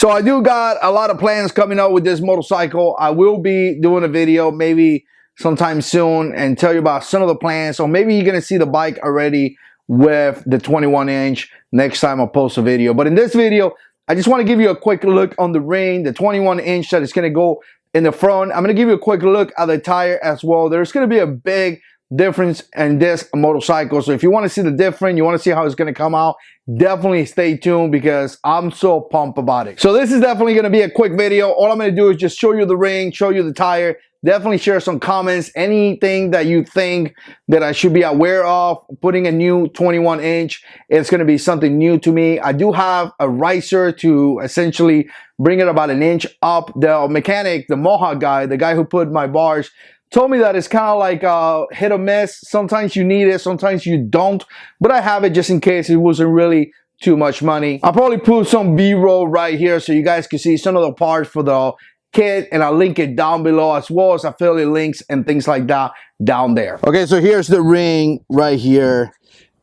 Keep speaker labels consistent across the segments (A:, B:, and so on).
A: So I do got a lot of plans coming up with this motorcycle. I will be doing a video maybe sometime soon and tell you about some of the plans. So maybe you're going to see the bike already with the 21-inch next time I post a video. But in this video, I just want to give you a quick look on the ring, the 21-inch that is going to go in the front. I'm going to give you a quick look at the tire as well. There's going to be a big difference in this motorcycle. So if you want to see the difference, you want to see how it's going to come out, definitely stay tuned because I'm so pumped about it. So this is definitely going to be a quick video. All I'm going to do is just show you the ring, show you the tire. Definitely share some comments, anything that you think that I should be aware of. Putting a new 21-inch, it's going to be something new to me. I do have a riser to essentially bring it about an inch up. The mechanic, the Mohawk guy, the guy who put my bars, told me that it's kind of like a hit or miss. Sometimes you need it, sometimes you don't. But I have it just in case it wasn't really too much money. I'll probably put some B-roll right here so you guys can see some of the parts for the kit, and I'll link it down below as well as affiliate links and things like that down there. Okay, so here's the ring right here.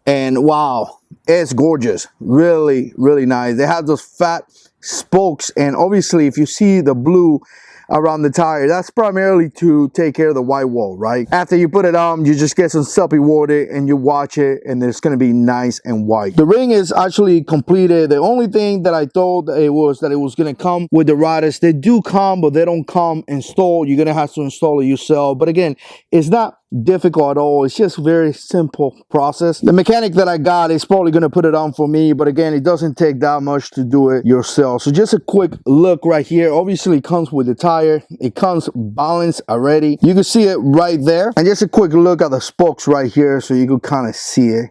A: And wow, it's gorgeous. Really, really nice. They have those fat spokes, and obviously if you see the blue around the tire, that's primarily to take care of the white wall, right? After you put it on, you just get some soapy water and you watch it, and it's going to be nice and white. The ring is actually completed. The only thing that I thought it was that it was going to come with the riders. They do come, but they don't come installed. You're going to have to install it yourself. But again, it's not difficult at all. It's just a very simple process. The mechanic that I got is probably going to put it on for me, but again, it doesn't take that much to do it yourself. So just a quick look right here. Obviously it comes with the tire, it comes balanced already, you can see it right there, and just a quick look at the spokes right here so you can kind of see it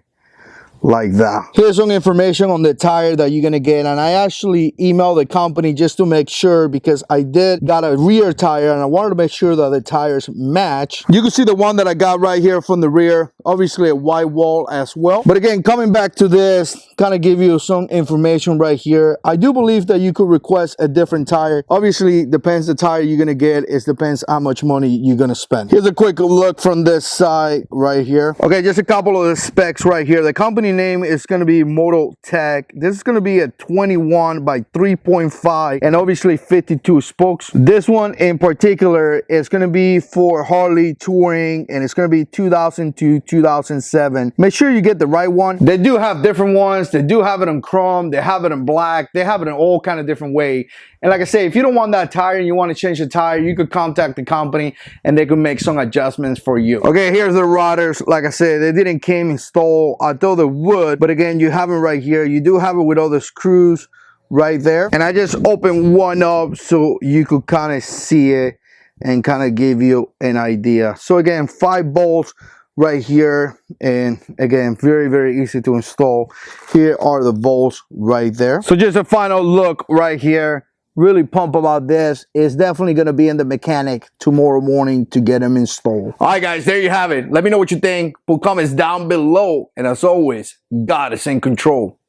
A: like that. Here's some information on the tire that you're gonna get, and I actually emailed the company just to make sure, because I did got a rear tire and I wanted to make sure that the tires match. You can see the one that I got right here from the rear, obviously a white wall as well. But again, coming back to this, kind of give you some information right here. I do believe that you could request a different tire. Obviously depends the tire you're gonna get, it depends how much money you're gonna spend. Here's a quick look from this side right here. Okay, just a couple of the specs right here. The company name is going to be Moto Tech. This is going to be a 21 by 3.5 and obviously 52 spokes. This one in particular is going to be for Harley touring, and it's going to be 2000 to 2007. Make sure you get the right one. They do have different ones. They do have it in chrome, they have it in black, they have it in all kind of different way. And like I say, if you don't want that tire and you want to change the tire, you could contact the company and they could make some adjustments for you. Okay, here's the rodders. Like I said, they didn't came installed. I thought they would, but again, you have it right here. You do have it with all the screws right there. And I just opened one up so you could kind of see it and kind of give you an idea. So again, 5 bolts right here, and again, very, very easy to install. Here are the bolts right there. So just a final look right here. Really pumped about this. It's definitely going to be in the mechanic tomorrow morning to get them installed. All right, guys, there you have it. Let me know what you think. Put comments down below. And as always, God is in control.